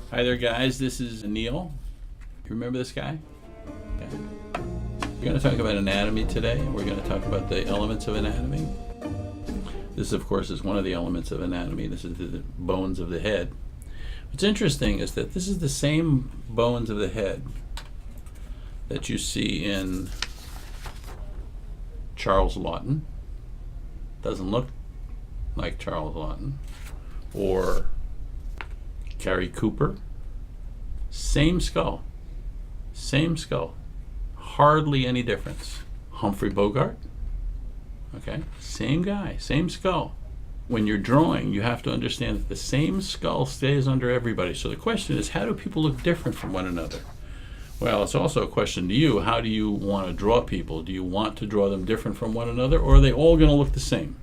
Hi there, guys. This is Neal. You remember this guy? Yeah. We're going to talk about anatomy today. We're going to talk about the elements of anatomy. This, of course, is one of the elements of anatomy. This is the bones of the head. What's interesting is that this is the same bones of the head that you see in Charles Laughton. Doesn't look like Charles Laughton. Or Gary Cooper. Same skull. Same skull. Hardly any difference. Humphrey Bogart. Okay, same guy, same skull. When you're drawing, you have to understand that the same skull stays under everybody. So the question is, how do people look different from one another? Well, it's also a question to you. How do you want to draw people? Do you want to draw them different from one another, or are they all going to look the same?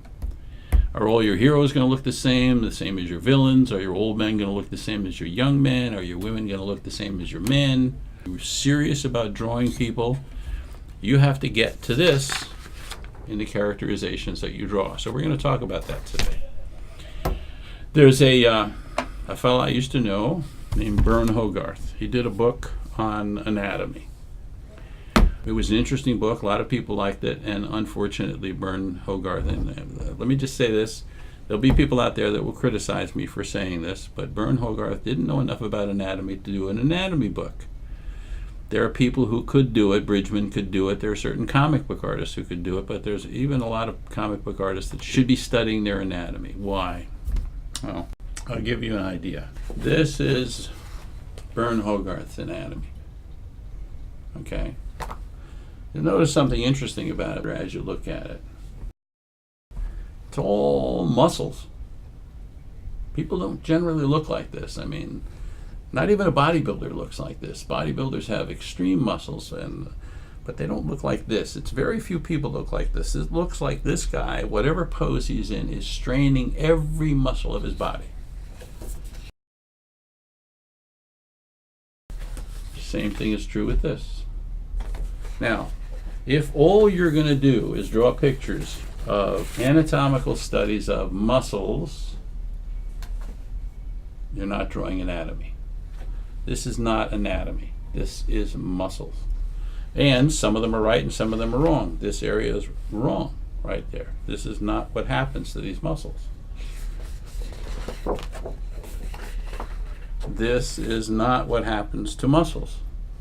Are all your heroes going to look the same as your villains? Are your old men going to look the same as your young men? Are your women going to look the same as your men? If you're serious about drawing people, you have to get to this in the characterizations that you draw. So we're going to talk about that today. There's a fellow I used to know named Bern Hogarth. He did a book on anatomy. It was an interesting book. A lot of people liked it, and unfortunately, Bern Hogarth, and let me just say this, there'll be people out there that will criticize me for saying this, but Bern Hogarth didn't know enough about anatomy to do an anatomy book. There are people who could do it. Bridgman could do it. There are certain comic book artists who could do it, but there's even a lot of comic book artists that should be studying their anatomy. Why? Well, I'll give you an idea. This is Bern Hogarth's anatomy. Okay? You'll notice something interesting about it as you look at it. It's all muscles. People don't generally look like this. I mean, not even a bodybuilder looks like this. Bodybuilders have extreme muscles, but they don't look like this. It's very few people look like this. It looks like this guy, whatever pose he's in, is straining every muscle of his body. Same thing is true with this. Now, if all you're going to do is draw pictures of anatomical studies of muscles, you're not drawing anatomy. This is not anatomy. This is muscles. And some of them are right and some of them are wrong. This area is wrong right there. This is not what happens to these muscles. This is not what happens to muscles.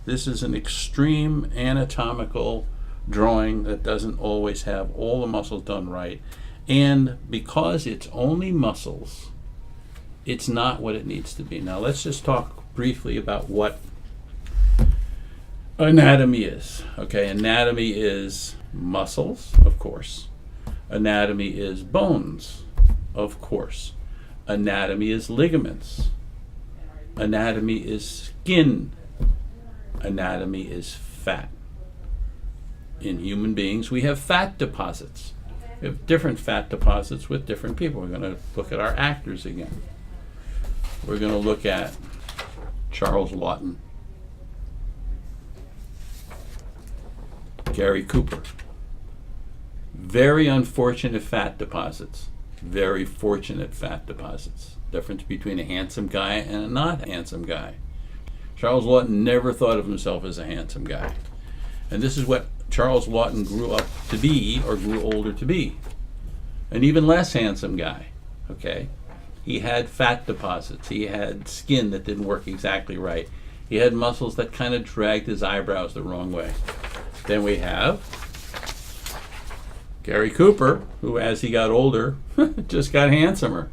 This is an extreme anatomical drawing that doesn't always have all the muscles done right. And because it's only muscles, it's not what it needs to be. Now let's just talk briefly about what anatomy is. Okay, anatomy is muscles, of course. Anatomy is bones, of course. Anatomy is ligaments. Anatomy is skin. Anatomy is fat. In human beings, we have fat deposits. We have different fat deposits with different people. We're going to look at our actors again. We're going to look at Charles Laughton, Gary Cooper. Very unfortunate fat deposits. Very fortunate fat deposits. Difference between a handsome guy and a not handsome guy. Charles Laughton never thought of himself as a handsome guy. And this is what Charles Laughton grew up to be, or grew older to be. An even less handsome guy. Okay? He had fat deposits. He had skin that didn't work exactly right. He had muscles that kind of dragged his eyebrows the wrong way. Then we have Gary Cooper, who as he got older, just got handsomer.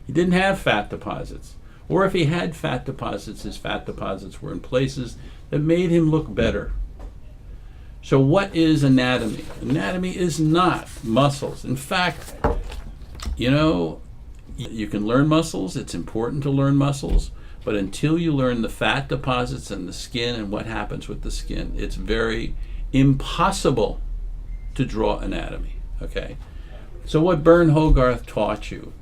He didn't have fat deposits. Or if he had fat deposits, his fat deposits were in places that made him look better. So what is anatomy? Anatomy is not muscles. In fact, you can learn muscles. It's important to learn muscles. But until you learn the fat deposits and the skin and what happens with the skin, it's very impossible to draw anatomy. Okay? So what Bern Hogarth taught you,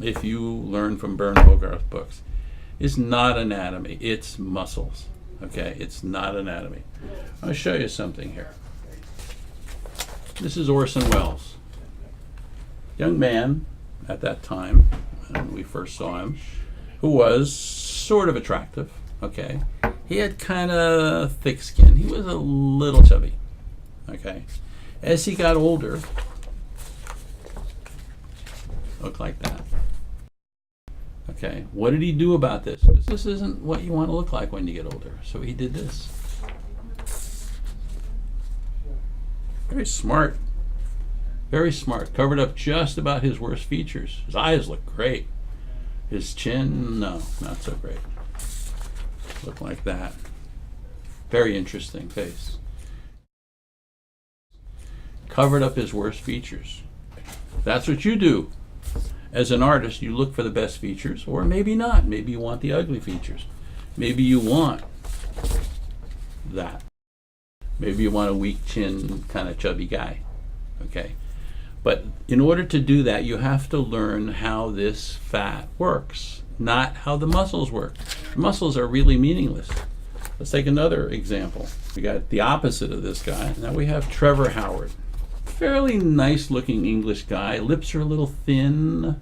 if you learn from Bern Hogarth books, is not anatomy. It's muscles. Okay? It's not anatomy. I'll show you something here. This is Orson Welles. Young man, at that time when we first saw him, who was sort of attractive. Okay, he had kind of thick skin. He was a little chubby. Okay, as he got older, looked like that. Okay, what did he do about this? Because this isn't what you want to look like when you get older. So he did this. Very smart. Very smart. Covered up just about his worst features. His eyes look great. His chin, no, not so great. Look like that. Very interesting face. Covered up his worst features. That's what you do. As an artist, you look for the best features, or maybe not. Maybe you want the ugly features. Maybe you want that. Maybe you want a weak chin, kind of chubby guy. Okay? But in order to do that, you have to learn how this fat works, not how the muscles work. The muscles are really meaningless. Let's take another example. We got the opposite of this guy. Now we have Trevor Howard. Fairly nice looking English guy. Lips are a little thin.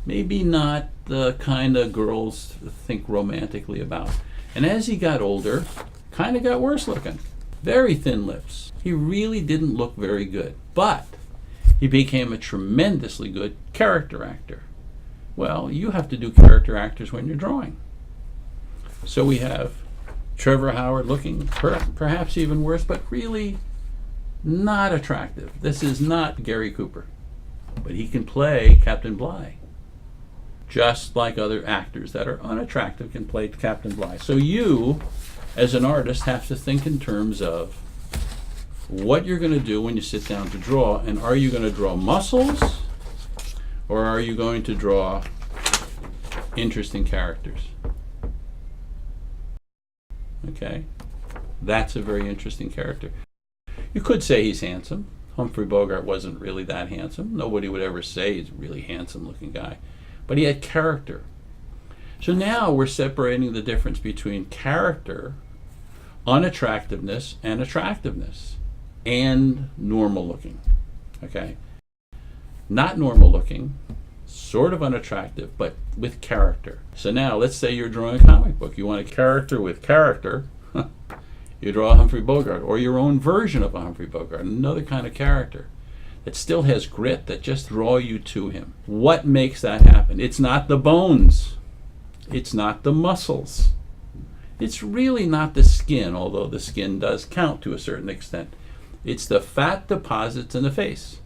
Maybe not the kind of girls think romantically about. And as he got older, kind of got worse looking. Very thin lips. He really didn't look very good. But he became a tremendously good character actor. Well, you have to do character actors when you're drawing. So we have Trevor Howard looking perhaps even worse, but really not attractive. This is not Gary Cooper, but he can play Captain Bligh, just like other actors that are unattractive can play Captain Bligh. So you, as an artist, have to think in terms of what you're going to do when you sit down to draw, and are you going to draw muscles, or are you going to draw interesting characters? Okay, that's a very interesting character. You could say he's handsome. Humphrey Bogart wasn't really that handsome. Nobody would ever say he's a really handsome looking guy. But he had character. So now we're separating the difference between character, unattractiveness, and attractiveness, and normal looking. Okay? Not normal looking, sort of unattractive, but with character. So now let's say you're drawing a comic book. You want a character with character. You draw a Humphrey Bogart, or your own version of a Humphrey Bogart, another kind of character that still has grit, that just draw you to him. What makes that happen? It's not the bones. It's not the muscles. It's really not the skin, although the skin does count to a certain extent. It's the fat deposits in the face.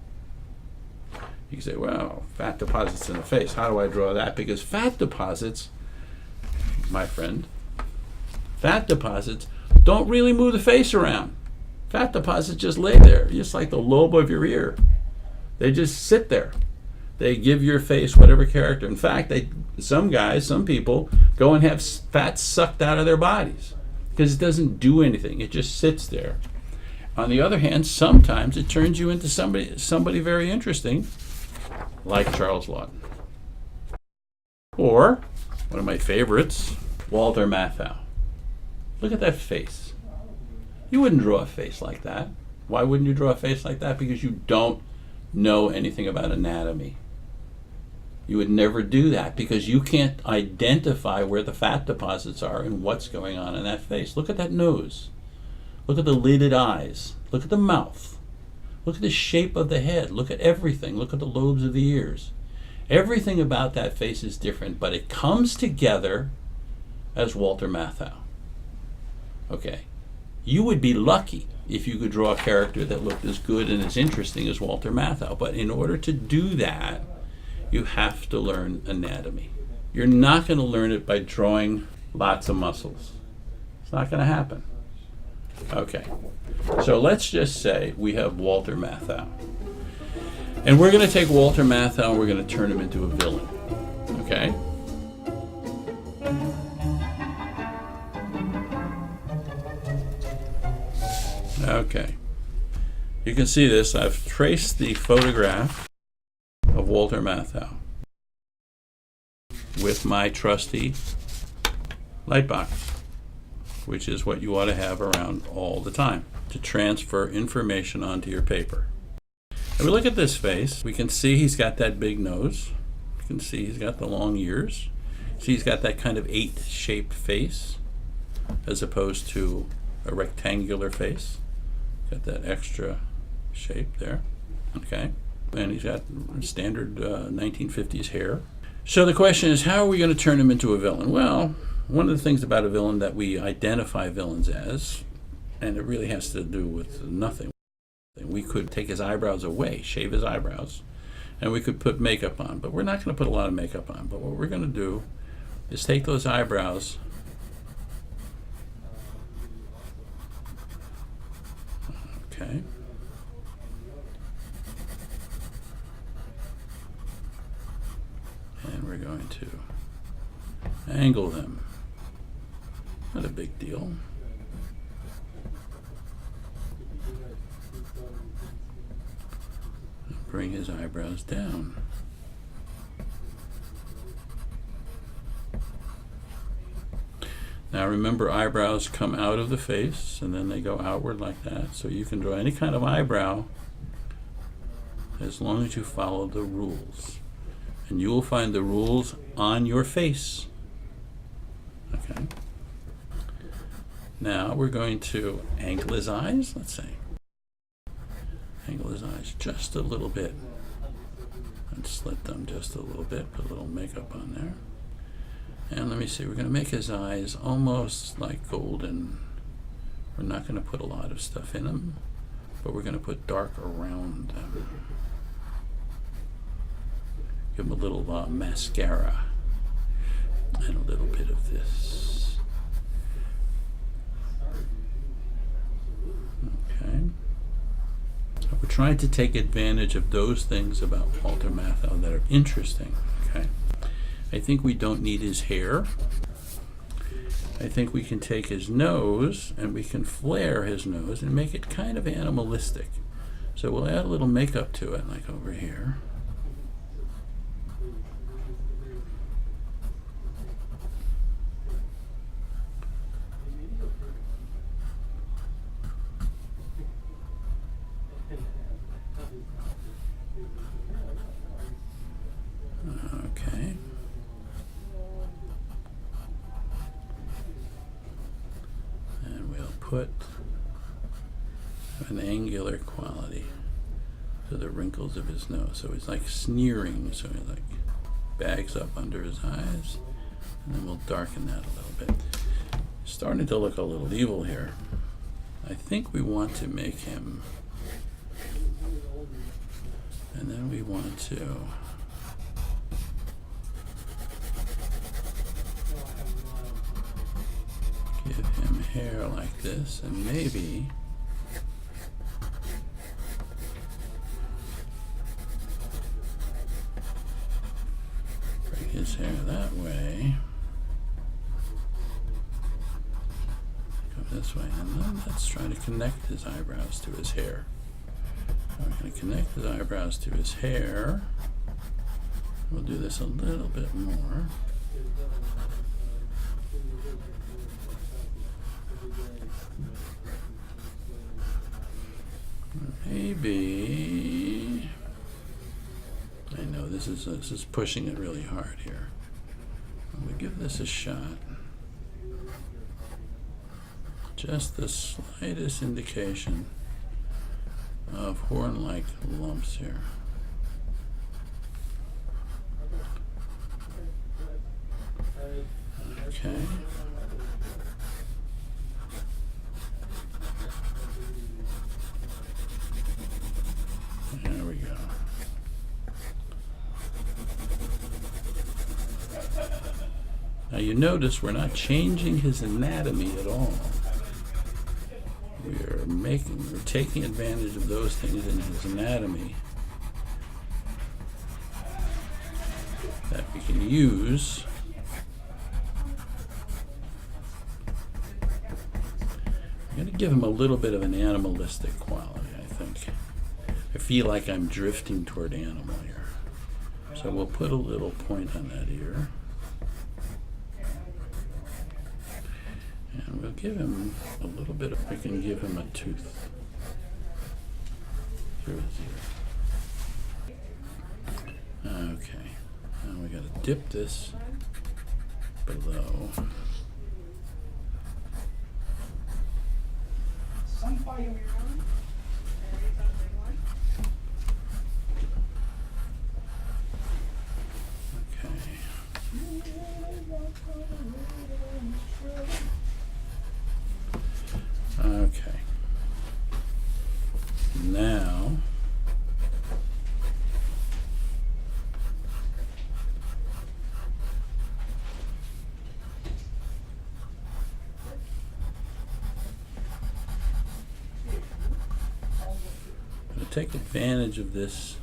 You can say, well, fat deposits in the face. How do I draw that? Because fat deposits, my friend, fat deposits don't really move the face around. Fat deposits just lay there, just like the lobe of your ear. They just sit there. They give your face whatever character. In fact, some guys, some people, go and have fat sucked out of their bodies because it doesn't do anything. It just sits there. On the other hand, sometimes it turns you into somebody very interesting, like Charles Laughton. Or, one of my favorites, Walter Matthau. Look at that face. You wouldn't draw a face like that. Why wouldn't you draw a face like that? Because you don't know anything about anatomy. You would never do that because you can't identify where the fat deposits are and what's going on in that face. Look at that nose. Look at the lidded eyes. Look at the mouth. Look at the shape of the head. Look at everything. Look at the lobes of the ears. Everything about that face is different, but it comes together as Walter Matthau. Okay, you would be lucky if you could draw a character that looked as good and as interesting as Walter Matthau. But in order to do that, you have to learn anatomy. You're not going to learn it by drawing lots of muscles. It's not going to happen. Okay, so let's just say we have Walter Matthau. And we're going to take Walter Matthau and we're going to turn him into a villain. Okay? Okay, you can see this. I've traced the photograph of Walter Matthau with my trusty light box, which is what you ought to have around all the time to transfer information onto your paper. And we look at this face. We can see he's got that big nose. can see he's got the long ears. See, he's got that kind of 8-shaped face as opposed to a rectangular face. Got that extra shape there. Okay. And he's got standard 1950s hair. So the question is, how are we going to turn him into a villain? Well, one of the things about a villain that we identify villains as, and it really has to do with nothing. We could take his eyebrows away, shave his eyebrows, and we could put makeup on. But we're not going to put a lot of makeup on. But what we're going to do is take those eyebrows okay. And we're going to angle them. Not a big deal. Bring his eyebrows down. Now remember, eyebrows come out of the face and then they go outward like that. So you can draw any kind of eyebrow as long as you follow the rules. And you will find the rules on your face. Okay. Now we're going to angle his eyes, let's say. Angle his eyes just a little bit. And slit them just a little bit, put a little makeup on there. And let me see, we're going to make his eyes almost like golden. We're not going to put a lot of stuff in them, but we're going to put dark around them. Give him a little mascara and a little bit of this. Okay. We're trying to take advantage of those things about Walter Matthau that are interesting. Okay. I think we don't need his hair. I think we can take his nose and we can flare his nose and make it kind of animalistic. So we'll add a little makeup to it, like over here. Okay. And we'll put an angular quality to the wrinkles of his nose. So it's like sneering, so he like bags up under his eyes. And then we'll darken that a little bit. Starting to look a little evil here. I think we want to make him, and then we want to give him hair like this, and maybe bring his hair that way. Go this way, and then let's try to connect his eyebrows to his hair. We're going to connect his eyebrows to his hair. We'll do this a little bit more. Maybe, I know this is pushing it really hard here. We'll give this a shot. Just the slightest indication of horn-like lumps here. Okay. There we go. Now you notice we're not changing his anatomy at all. We're taking advantage of those things in his anatomy that we can use I'm going to give him a little bit of an animalistic quality, I think. I feel like I'm drifting toward animal here. So we'll put a little point on that ear. And we'll give him a little bit of, we can give him a tooth through his ear. Okay, now we got to dip this below. Okay. Now, I'm going to take advantage of this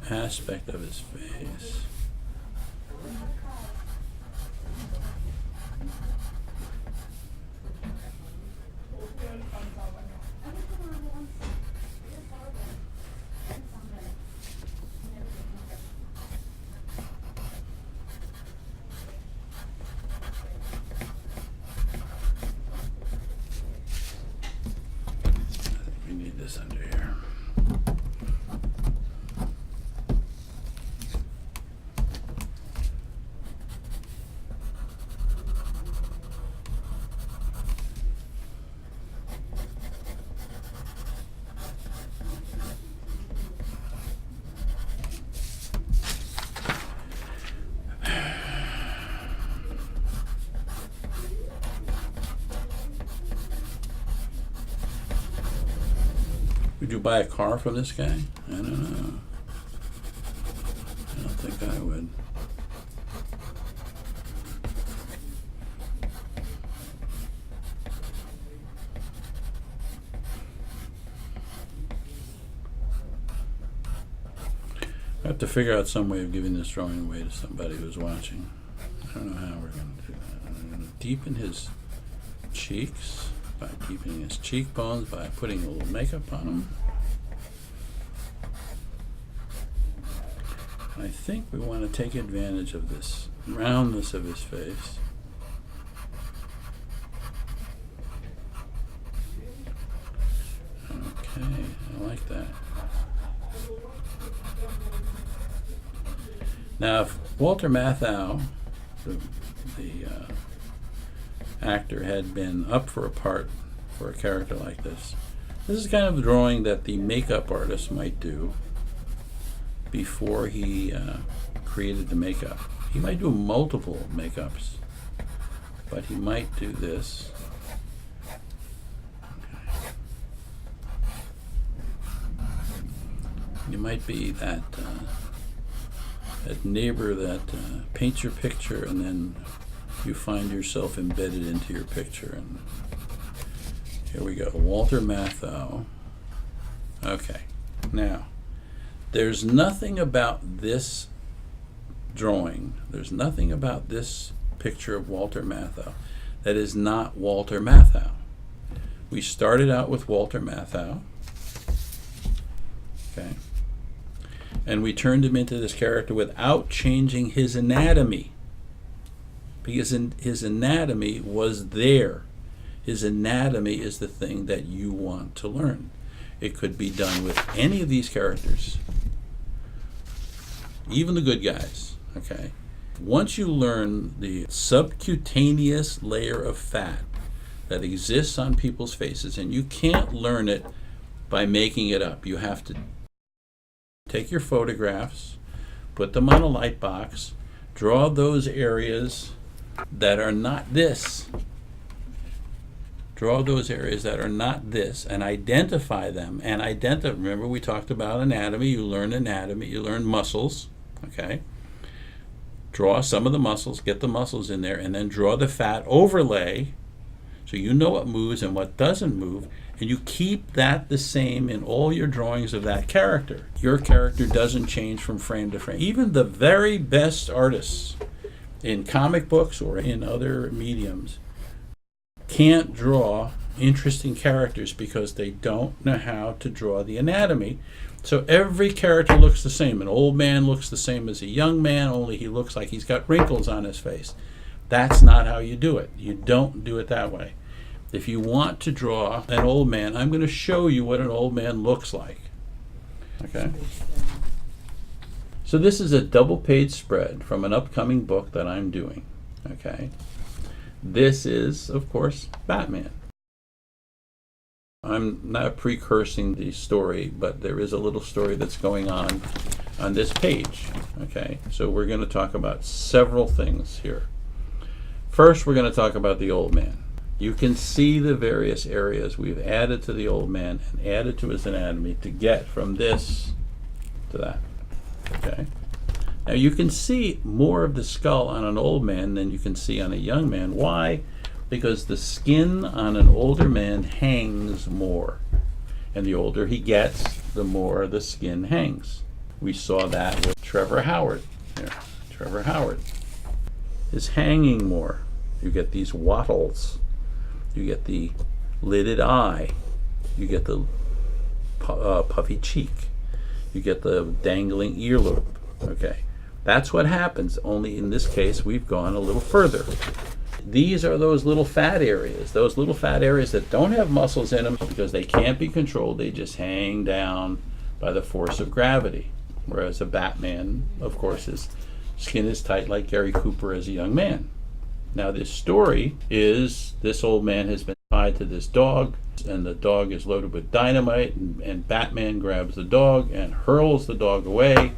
aspect of his face. We need this under here. Would you buy a car from this guy? I don't know. I don't think I would. I have to figure out some way of giving this drawing away to somebody who's watching. I don't know how we're going to do that. I'm going to deepen his cheeks by deepening his cheekbones, by putting a little makeup on him. I think we want to take advantage of this roundness of his face. Okay, I like that. Now, if Walter Matthau, the actor, had been up for a part for a character like this is kind of the drawing that the makeup artist might do before he created the makeup. He might do multiple makeups, but he might do this. You might be that neighbor that paints your picture and then you find yourself embedded into your picture. And here we go, Walter Matthau. Okay, now there's nothing about this drawing, there's nothing about this picture of Walter Matthau that is not Walter Matthau. We started out with Walter Matthau, okay, and we turned him into this character without changing his anatomy, because his anatomy was there. His anatomy is the thing that you want to learn. It could be done with any of these characters, even the good guys, okay? Once you learn the subcutaneous layer of fat that exists on people's faces, and you can't learn it by making it up. You have to take your photographs, put them on a light box, draw those areas that are not this. Draw those areas that are not this and identify them. And remember, we talked about anatomy. You learn muscles, okay? Draw some of the muscles, get the muscles in there, and then draw the fat overlay so you know what moves and what doesn't move. And you keep that the same in all your drawings of that character. Your character doesn't change from frame to frame. Even the very best artists in comic books or in other mediums can't draw interesting characters because they don't know how to draw the anatomy. So every character looks the same. An old man looks the same as a young man, only he looks like he's got wrinkles on his face. That's not how you do it. You don't do it that way. If you want to draw an old man, I'm going to show you what an old man looks like. Okay. So this is a double-page spread from an upcoming book that I'm doing. Okay. This is, of course, Batman. I'm not precursing the story, but there is a little story that's going on this page. Okay, so we're going to talk about several things here. First, we're going to talk about the old man. You can see the various areas we've added to the old man and added to his anatomy to get from this to that. Okay. Now you can see more of the skull on an old man than you can see on a young man. Why? Because the skin on an older man hangs more. And the older he gets, the more the skin hangs. We saw that with Trevor Howard. Here, Trevor Howard is hanging more. You get these wattles. You get the lidded eye. You get the puffy cheek. You get the dangling earlobe. Okay. That's what happens, only in this case we've gone a little further. These are those little fat areas that don't have muscles in them because they can't be controlled. They just hang down by the force of gravity. Whereas a Batman, of course, his skin is tight like Gary Cooper as a young man. Now this story is this old man has been tied to this dog, and the dog is loaded with dynamite, and Batman grabs the dog and hurls the dog away,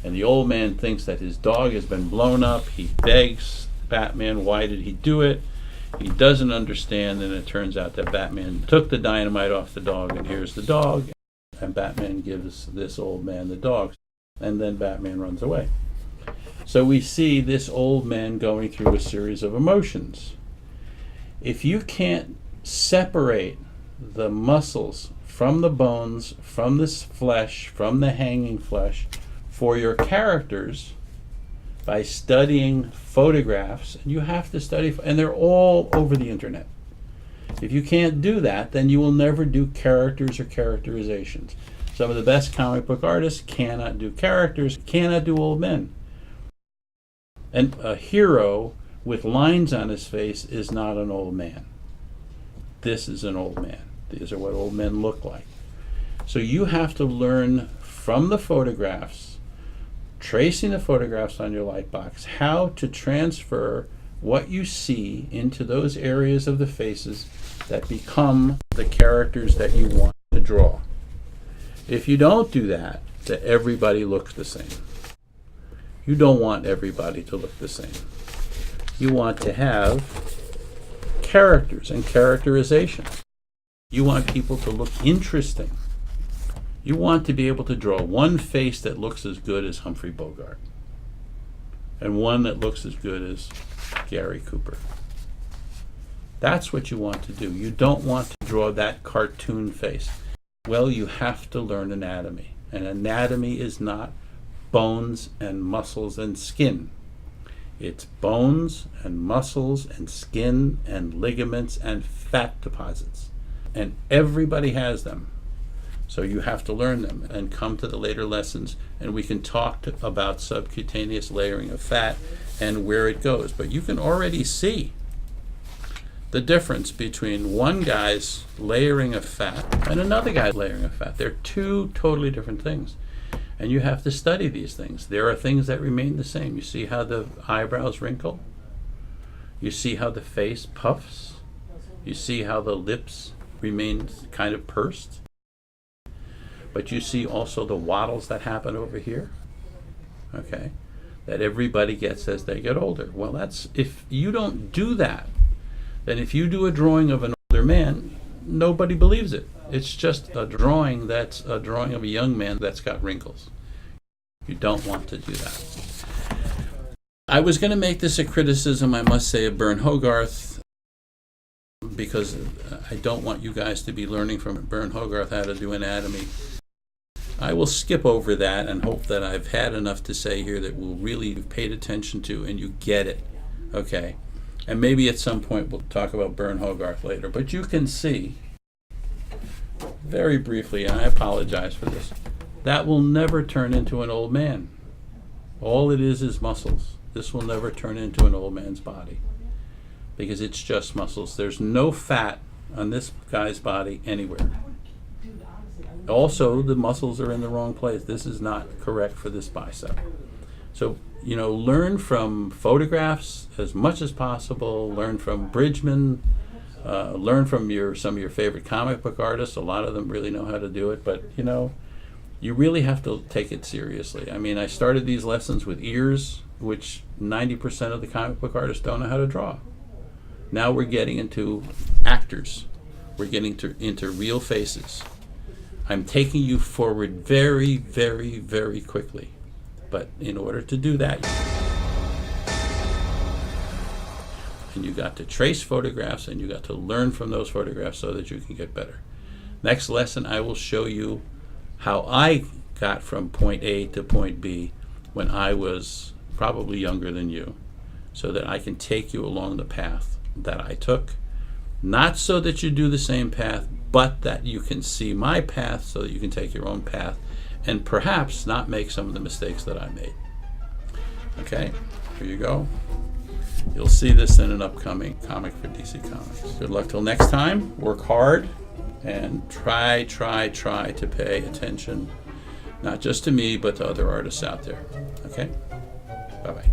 and the old man thinks that his dog has been blown up. He begs Batman, why did he do it? He doesn't understand, and it turns out that Batman took the dynamite off the dog, and here's the dog, and Batman gives this old man the dog, and then Batman runs away. So we see this old man going through a series of emotions. If you can't separate the muscles from the bones, from this flesh, from the hanging flesh, for your characters, by studying photographs, and you have to study, and they're all over the internet. If you can't do that, then you will never do characters or characterizations. Some of the best comic book artists cannot do characters, cannot do old men. And a hero with lines on his face is not an old man. This is an old man. These are what old men look like. So you have to learn from the photographs, tracing the photographs on your light box, how to transfer what you see into those areas of the faces that become the characters that you want to draw. If you don't do that, that everybody looks the same. You don't want everybody to look the same. You want to have characters and characterization. You want people to look interesting. You want to be able to draw one face that looks as good as Humphrey Bogart and one that looks as good as Gary Cooper. That's what you want to do. You don't want to draw that cartoon face. Well, you have to learn anatomy. And anatomy is not bones and muscles and skin. It's bones and muscles and skin and ligaments and fat deposits. And everybody has them. So you have to learn them and come to the later lessons, and we can talk about subcutaneous layering of fat and where it goes. But you can already see the difference between one guy's layering of fat and another guy's layering of fat. They're two totally different things. And you have to study these things. There are things that remain the same. You see how the eyebrows wrinkle? You see how the face puffs? You see how the lips remain kind of pursed? But you see also the wattles that happen over here, okay, that everybody gets as they get older. Well, that's, if you don't do that, then if you do a drawing of an older man, nobody believes it. It's just a drawing that's a drawing of a young man that's got wrinkles. You don't want to do that. I was going to make this a criticism, I must say, of Bern Hogarth, because I don't want you guys to be learning from Bern Hogarth how to do anatomy. I will skip over that and hope that I've had enough to say here that we'll really be paid attention to and you get it, okay? And maybe at some point we'll talk about Bern Hogarth later. But you can see, very briefly, and I apologize for this, that will never turn into an old man. All it is muscles. This will never turn into an old man's body because it's just muscles. There's no fat on this guy's body anywhere. Also, the muscles are in the wrong place. This is not correct for this bicep. So, learn from photographs as much as possible. Learn from Bridgman. Learn from some of your favorite comic book artists. A lot of them really know how to do it, but you really have to take it seriously. I mean, I started these lessons with ears, which 90% of the comic book artists don't know how to draw. Now we're getting into actors. We're getting into real faces. I'm taking you forward very, very, very quickly. But in order to do that, and you got to trace photographs and you got to learn from those photographs so that you can get better. Next lesson, I will show you how I got from point A to point B when I was probably younger than you, so that I can take you along the path that I took. Not so that you do the same path, but that you can see my path so that you can take your own path and perhaps not make some of the mistakes that I made. Okay, here you go. You'll see this in an upcoming comic for DC Comics. Good luck till next time. Work hard and try to pay attention, not just to me, but to other artists out there. Okay? Bye-bye.